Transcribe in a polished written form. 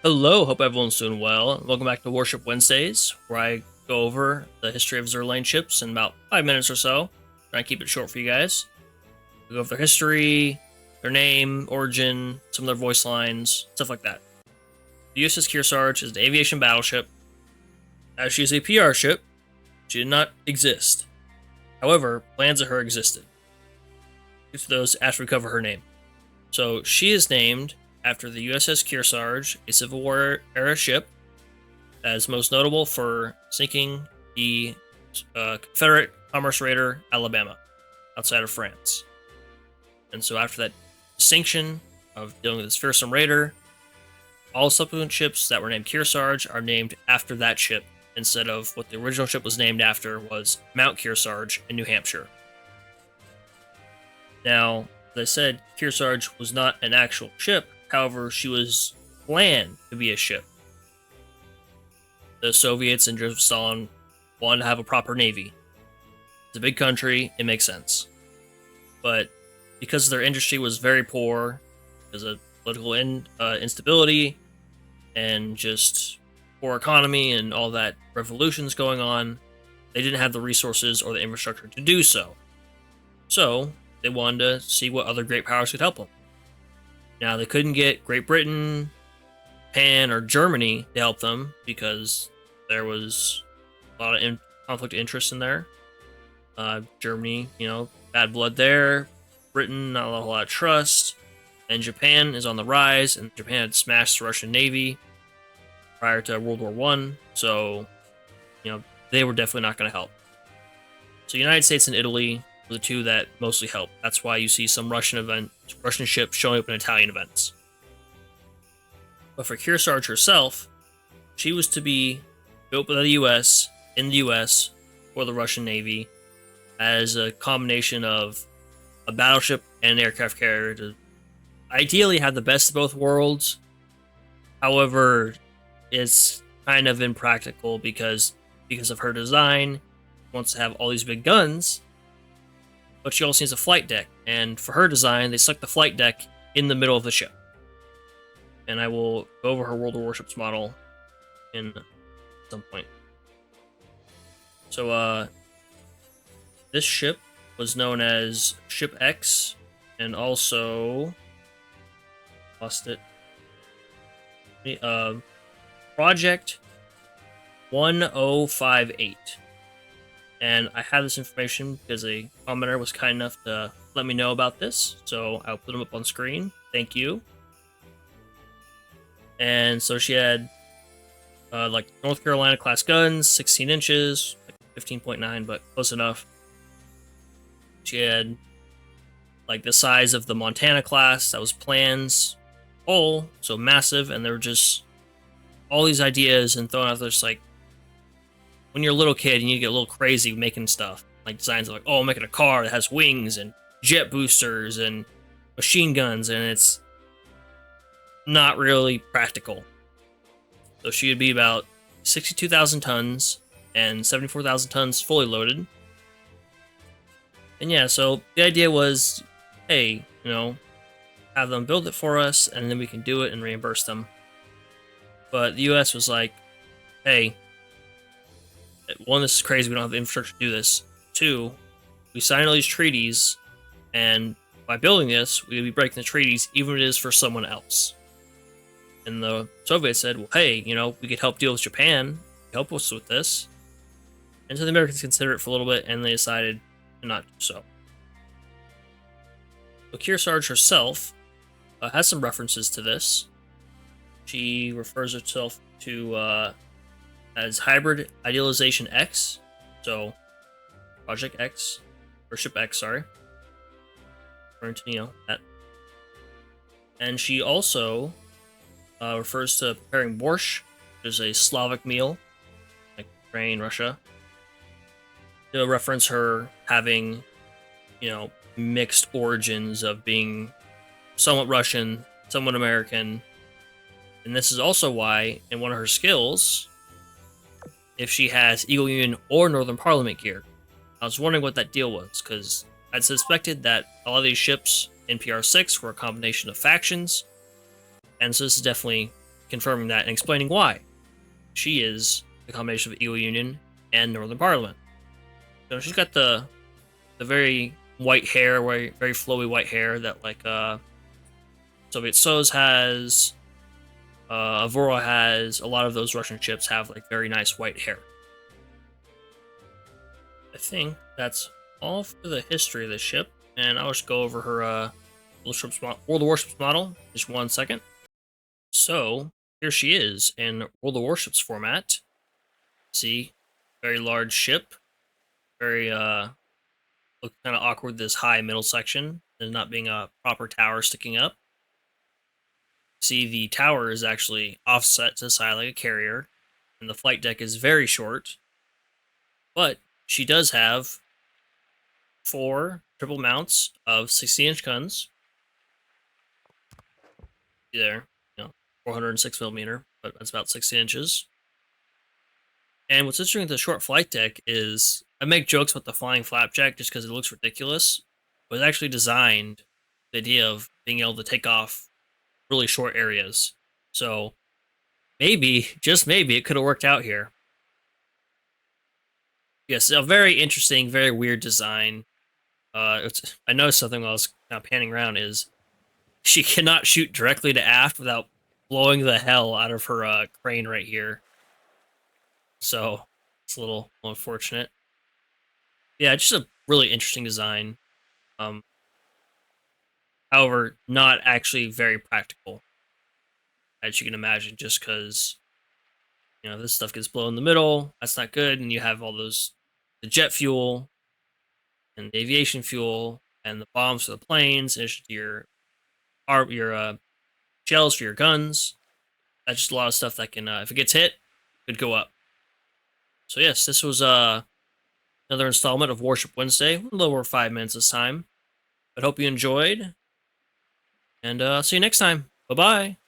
Hello, hope everyone's doing well. Welcome back to Warship Wednesdays, where I go over the history of Azur ships in about 5 minutes or so. Try and keep it short for you guys. We go over their history, their name, origin, some of their voice lines, stuff like that. The USS Kearsarge is an aviation battleship. As she is a PR ship, she did not exist. However, plans of her existed. Due to those, after we cover her name. So she is named after the USS Kearsarge, a Civil War era ship that is most notable for sinking the Confederate commerce raider Alabama outside of France. And so after that distinction of dealing with this fearsome raider, all subsequent ships that were named Kearsarge are named after that ship instead of what the original ship was named after, was Mount Kearsarge in New Hampshire. Now, as I said, Kearsarge was not an actual ship. However, she was planned to be a ship. The Soviets and Joseph Stalin wanted to have a proper navy. It's a big country, it makes sense. But because their industry was very poor, because of political instability, and just poor economy and all that revolutions going on, they didn't have the resources or the infrastructure to do so. So, they wanted to see what other great powers could help them. Now, they couldn't get Great Britain, Japan, or Germany to help them because there was a lot of conflict of interest in there. Germany, bad blood there. Britain, not a whole lot of trust. And Japan is on the rise, and Japan had smashed the Russian Navy prior to World War One, so, they were definitely not going to help. So, United States and Italy were the two that mostly helped. That's why you see some Russian ships showing up in Italian events. But for Kearsarge herself, she was to be built by the U.S., in the U.S., for the Russian Navy, as a combination of a battleship and an aircraft carrier to ideally have the best of both worlds. However, it's kind of impractical because of her design. She wants to have all these big guns, but she also needs a flight deck, and for her design, they stuck the flight deck in the middle of the ship. And I will go over her World of Warships model in some point. So, this ship was known as Ship X, and also lost it. Project 1058. And I have this information because a commenter was kind enough to let me know about this, so I'll put them up on screen. Thank you. And so she had North Carolina class guns, 16 inches, like 15.9, but close enough. She had the size of the Montana class. That was plans, so massive, and there were just all these ideas and throwing out there. When you're a little kid, you need to get a little crazy making stuff. Like designs of I'm making a car that has wings and jet boosters and machine guns, and it's not really practical. So she would be about 62,000 tons and 74,000 tons fully loaded. And yeah, so the idea was, hey, have them build it for us, and then we can do it and reimburse them. But the U.S. was like, hey, one, this is crazy, we don't have the infrastructure to do this. Two, we signed all these treaties, and by building this, we would be breaking the treaties, even if it is for someone else. And the Soviets said, well, hey, we could help deal with Japan, help us with this. And so the Americans considered it for a little bit, and they decided to not do so. So Kearsarge herself has some references to this. She refers herself to as Hybrid Idealization X, so Project X, or Ship X, sorry. Referring to, that. And she also refers to preparing borscht, which is a Slavic meal, like Ukraine, Russia, to reference her having, mixed origins of being somewhat Russian, somewhat American. And this is also why, in one of her skills, if she has Eagle Union or Northern Parliament gear. I was wondering what that deal was, because I'd suspected that a lot of these ships in PR6 were a combination of factions, and so this is definitely confirming that and explaining why. She is the combination of Eagle Union and Northern Parliament. So she's got the very white hair, very flowy white hair that like Soviet Soz has, Avora has. A lot of those Russian ships have like very nice white hair. I think that's all for the history of the ship, and I'll just go over her World of Warships model. Just 1 second. So here she is in World of Warships format. See, very large ship, very look kind of awkward. This high middle section and not being a proper tower sticking up. See, the tower is actually offset to the side like a carrier, and the flight deck is very short. But she does have 4 triple mounts of 60-inch guns. There, 406 millimeter, but that's about 60 inches. And what's interesting with the short flight deck is I make jokes about the flying flapjack just because it looks ridiculous, but it's actually designed the idea of being able to take off really short areas. So maybe, just maybe, it could have worked out here. Yes, a very interesting, very weird design. I noticed something while I was kind of panning around is she cannot shoot directly to aft without blowing the hell out of her crane right here. So it's a little unfortunate. Yeah, just a really interesting design. However, not actually very practical, as you can imagine, just because this stuff gets blown in the middle. That's not good, and you have all the jet fuel and the aviation fuel and the bombs for the planes, in addition to your shells for your guns. That's just a lot of stuff that can, if it gets hit, could go up. So yes, this was another installment of Warship Wednesday, a little over 5 minutes this time. But hope you enjoyed, and see you next time. Bye-bye.